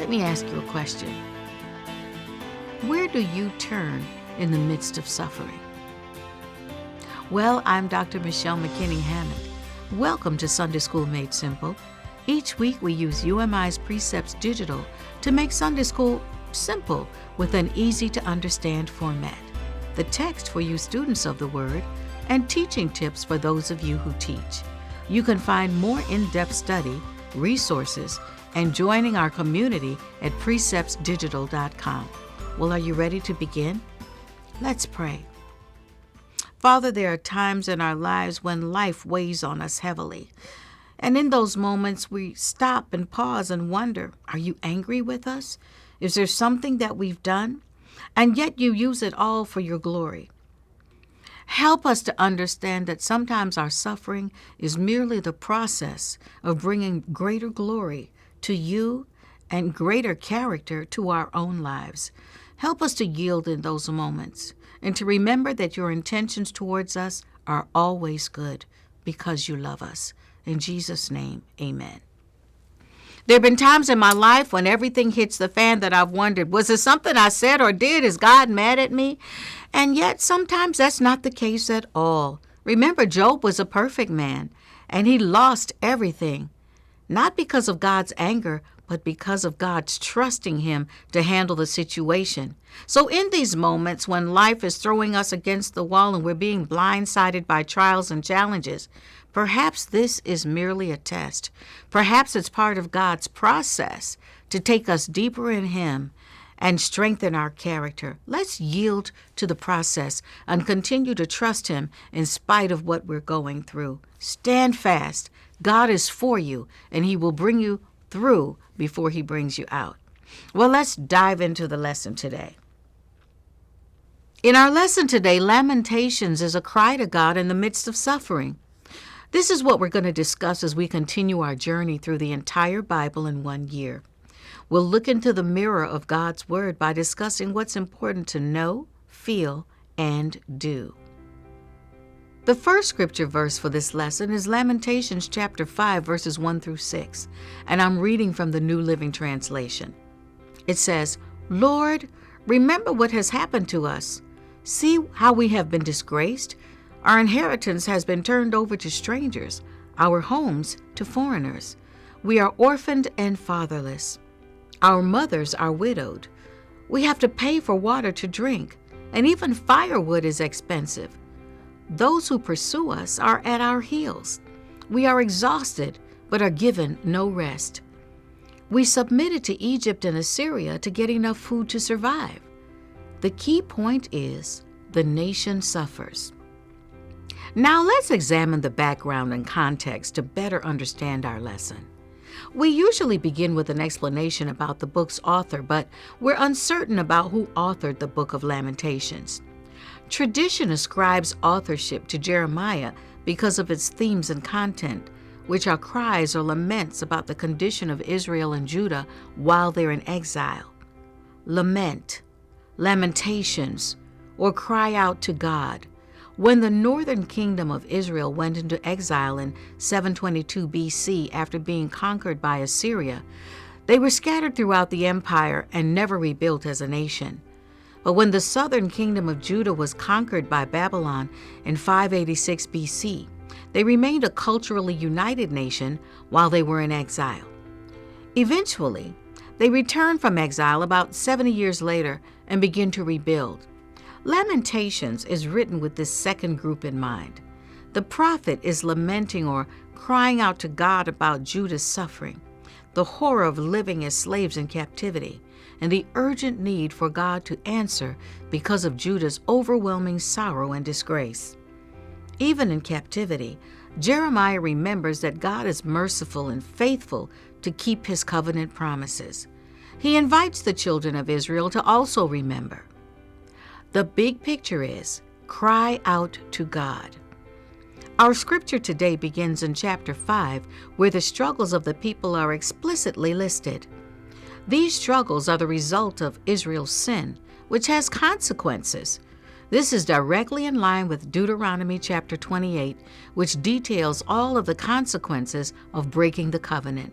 Let me ask you a question. Where do you turn in the midst of suffering? Well, I'm Dr. Michelle McKinney-Hammond. Welcome to Sunday School Made Simple. Each week we use UMI's Precepts Digital to make Sunday School simple with an easy-to-understand format. The text for you students of the Word, and teaching tips for those of you who teach. You can find more in-depth study, resources, and joining our community at preceptsdigital.com. Well, are you ready to begin? Let's pray. Father, there are times in our lives when life weighs on us heavily. And in those moments, we stop and pause and wonder, are you angry with us? Is there something that we've done? And yet you use it all for your glory. Help us to understand that sometimes our suffering is merely the process of bringing greater glory to you and greater character to our own lives. Help us to yield in those moments and to remember that your intentions towards us are always good because you love us. In Jesus' name, amen. There have been times in my life when everything hits the fan that I've wondered, was it something I said or did? Is God mad at me? And yet sometimes that's not the case at all. Remember, Job was a perfect man, and he lost everything, not because of God's anger, but because of God's trusting him to handle the situation. So in these moments when life is throwing us against the wall and we're being blindsided by trials and challenges, perhaps this is merely a test. Perhaps it's part of God's process to take us deeper in him and strengthen our character. Let's yield to the process and continue to trust him in spite of what we're going through. Stand fast. God is for you, and he will bring you through before he brings you out. Well, let's dive into the lesson today. In our lesson today, Lamentations is a cry to God in the midst of suffering. This is what we're going to discuss as we continue our journey through the entire Bible in 1 year. We'll look into the mirror of God's Word by discussing what's important to know, feel, and do. The first scripture verse for this lesson is Lamentations chapter 5, verses 1 through 6, and I'm reading from the New Living Translation. It says, "Lord, remember what has happened to us. See how we have been disgraced. Our inheritance has been turned over to strangers, our homes to foreigners. We are orphaned and fatherless. Our mothers are widowed. We have to pay for water to drink, and even firewood is expensive. Those who pursue us are at our heels. We are exhausted, but are given no rest. We submitted to Egypt and Assyria to get enough food to survive." The key point is the nation suffers. Now let's examine the background and context to better understand our lesson. We usually begin with an explanation about the book's author, but we're uncertain about who authored the book of Lamentations. Tradition ascribes authorship to Jeremiah because of its themes and content, which are cries or laments about the condition of Israel and Judah while they're in exile. Lament, lamentations, or cry out to God. When the northern kingdom of Israel went into exile in 722 BC after being conquered by Assyria, they were scattered throughout the empire and never rebuilt as a nation. But when the southern kingdom of Judah was conquered by Babylon in 586 BC, they remained a culturally united nation while they were in exile. Eventually, they returned from exile about 70 years later and began to rebuild. Lamentations is written with this second group in mind. The prophet is lamenting or crying out to God about Judah's suffering, the horror of living as slaves in captivity, and the urgent need for God to answer because of Judah's overwhelming sorrow and disgrace. Even in captivity, Jeremiah remembers that God is merciful and faithful to keep his covenant promises. He invites the children of Israel to also remember. The big picture is, cry out to God. Our scripture today begins in chapter 5, where the struggles of the people are explicitly listed. These struggles are the result of Israel's sin, which has consequences. This is directly in line with Deuteronomy chapter 28, which details all of the consequences of breaking the covenant.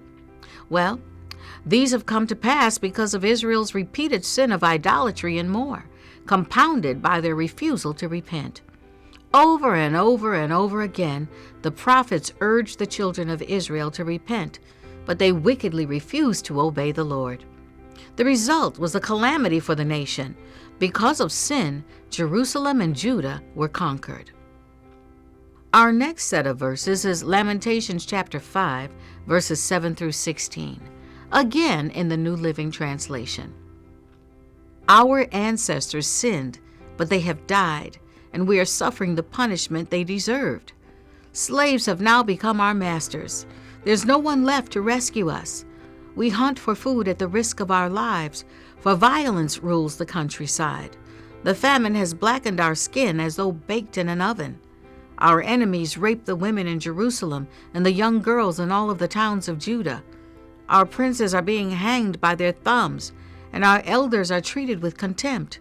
Well, These have come to pass because of Israel's repeated sin of idolatry and more, compounded by their refusal to repent. Over and over and over again, the prophets urged the children of Israel to repent, but they wickedly refused to obey the Lord. The result was a calamity for the nation. Because of sin, Jerusalem and Judah were conquered. Our next set of verses is Lamentations chapter 5, verses 7 through 16, again in the New Living Translation. Our ancestors sinned, but they have died, and we are suffering the punishment they deserved. Slaves have now become our masters. There's no one left to rescue us. We hunt for food at the risk of our lives, for violence rules the countryside. The famine has blackened our skin as though baked in an oven. Our enemies rape the women in Jerusalem and the young girls in all of the towns of Judah. Our princes are being hanged by their thumbs, and our elders are treated with contempt.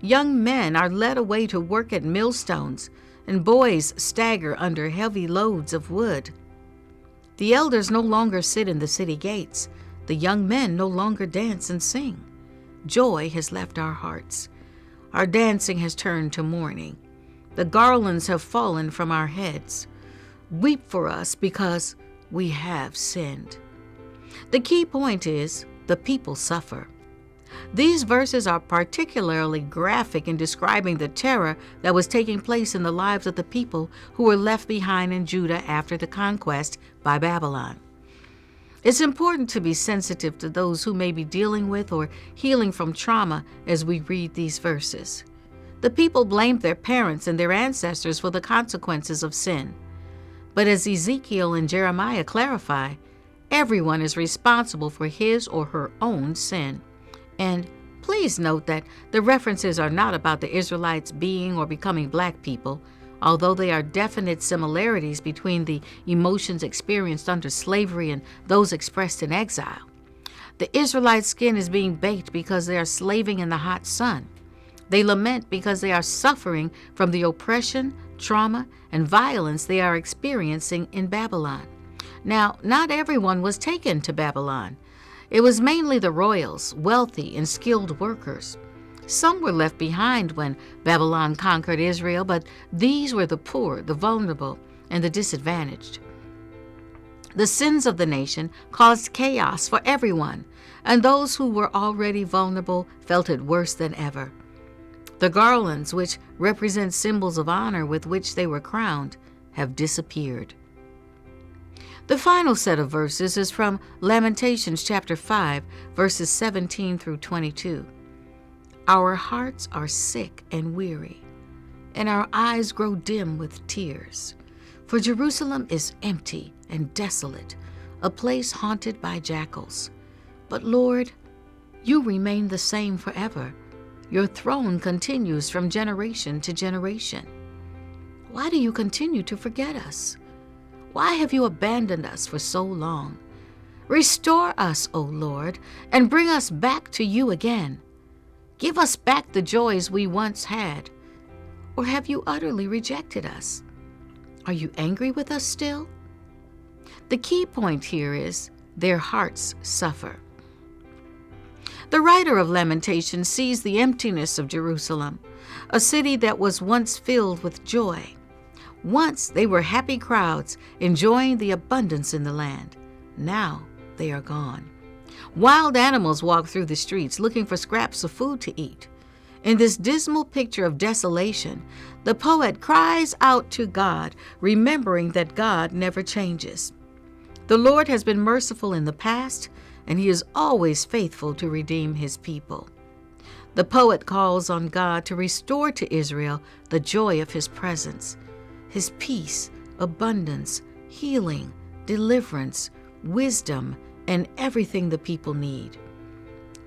Young men are led away to work at millstones, and boys stagger under heavy loads of wood. The elders no longer sit in the city gates. The young men no longer dance and sing. Joy has left our hearts. Our dancing has turned to mourning. The garlands have fallen from our heads. Weep for us because we have sinned. The key point is the people suffer. These verses are particularly graphic in describing the terror that was taking place in the lives of the people who were left behind in Judah after the conquest by Babylon. It's important to be sensitive to those who may be dealing with or healing from trauma as we read these verses. The people blamed their parents and their ancestors for the consequences of sin. But as Ezekiel and Jeremiah clarify, everyone is responsible for his or her own sin. And please note that the references are not about the Israelites being or becoming black people, although there are definite similarities between the emotions experienced under slavery and those expressed in exile. The Israelites' skin is being baked because they are slaving in the hot sun. They lament because they are suffering from the oppression, trauma, and violence they are experiencing in Babylon. Now, not everyone was taken to Babylon. It was mainly the royals, wealthy and skilled workers. Some were left behind when Babylon conquered Israel, but these were the poor, the vulnerable, and the disadvantaged. The sins of the nation caused chaos for everyone, and those who were already vulnerable felt it worse than ever. The garlands, which represent symbols of honor with which they were crowned, have disappeared. The final set of verses is from Lamentations chapter 5, verses 17 through 22. Our hearts are sick and weary, and our eyes grow dim with tears. For Jerusalem is empty and desolate, a place haunted by jackals. But Lord, you remain the same forever. Your throne continues from generation to generation. Why do you continue to forget us? Why have you abandoned us for so long? Restore us, O Lord, and bring us back to you again. Give us back the joys we once had. Or have you utterly rejected us? Are you angry with us still? The key point here is their hearts suffer. The writer of Lamentations sees the emptiness of Jerusalem, a city that was once filled with joy. Once they were happy crowds enjoying the abundance in the land. Now they are gone. Wild animals walk through the streets looking for scraps of food to eat. In this dismal picture of desolation, the poet cries out to God, remembering that God never changes. The Lord has been merciful in the past, and he is always faithful to redeem his people. The poet calls on God to restore to Israel the joy of his presence, his peace, abundance, healing, deliverance, wisdom, and everything the people need.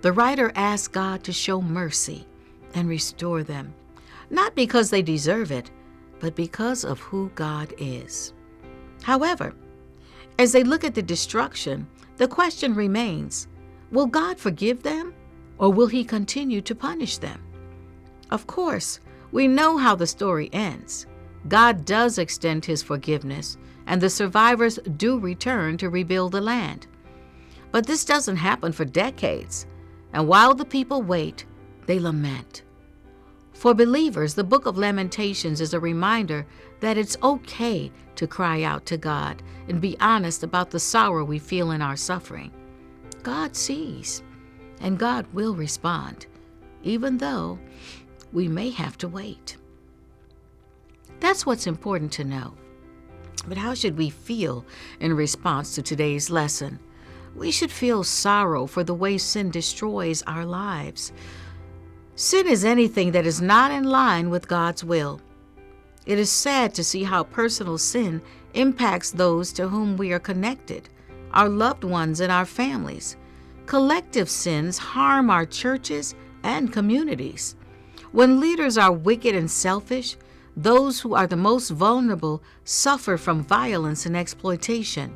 The writer asks God to show mercy and restore them, not because they deserve it, but because of who God is. However, as they look at the destruction, the question remains, will God forgive them, or will he continue to punish them? Of course, we know how the story ends. God does extend his forgiveness, and the survivors do return to rebuild the land. But this doesn't happen for decades. And while the people wait, they lament. For believers, the book of Lamentations is a reminder that it's okay to cry out to God and be honest about the sorrow we feel in our suffering. God sees, and God will respond, even though we may have to wait. That's what's important to know. But how should we feel in response to today's lesson? We should feel sorrow for the way sin destroys our lives. Sin is anything that is not in line with God's will. It is sad to see how personal sin impacts those to whom we are connected, our loved ones and our families. Collective sins harm our churches and communities. When leaders are wicked and selfish, those who are the most vulnerable suffer from violence and exploitation.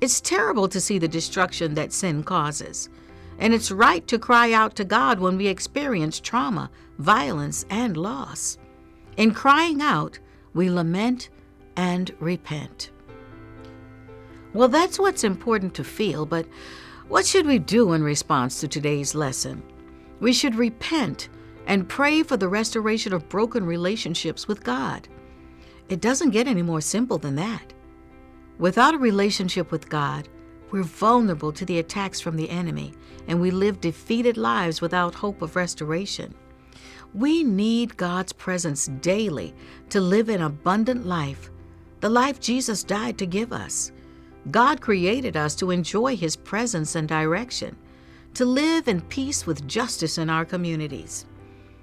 It's terrible to see the destruction that sin causes, and it's right to cry out to God when we experience trauma, violence, and loss. In crying out, we lament and repent. Well, that's what's important to feel, but what should we do in response to today's lesson? We should repent and pray for the restoration of broken relationships with God. It doesn't get any more simple than that. Without a relationship with God, we're vulnerable to the attacks from the enemy, and we live defeated lives without hope of restoration. We need God's presence daily to live an abundant life, the life Jesus died to give us. God created us to enjoy His presence and direction, to live in peace with justice in our communities.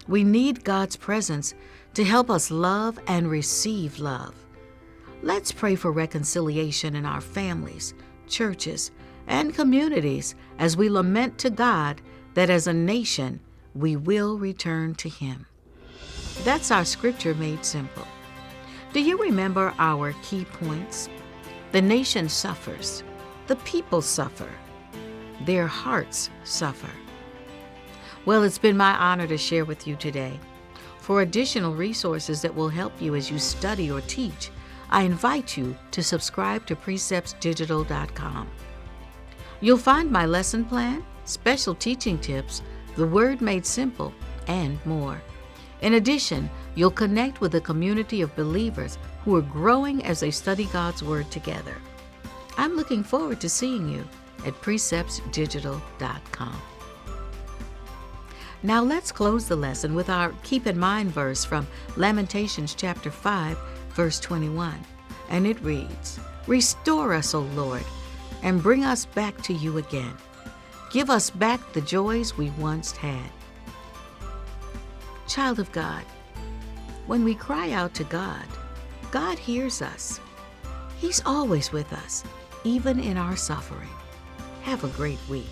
We need God's presence to help us love and receive love. Let's pray for reconciliation in our families, churches, and communities as we lament to God that as a nation, we will return to Him. That's our scripture made simple. Do you remember our key points? The nation suffers. The people suffer. Their hearts suffer. Well, it's been my honor to share with you today. For additional resources that will help you as you study or teach, I invite you to subscribe to preceptsdigital.com. You'll find my lesson plan, special teaching tips, the Word Made Simple, and more. In addition, you'll connect with a community of believers who are growing as they study God's Word together. I'm looking forward to seeing you at preceptsdigital.com. Now let's close the lesson with our Keep in Mind verse from Lamentations chapter 5, verse 21. And it reads, "Restore us, O Lord, and bring us back to you again. Give us back the joys we once had." Child of God, when we cry out to God, God hears us. He's always with us, even in our suffering. Have a great week.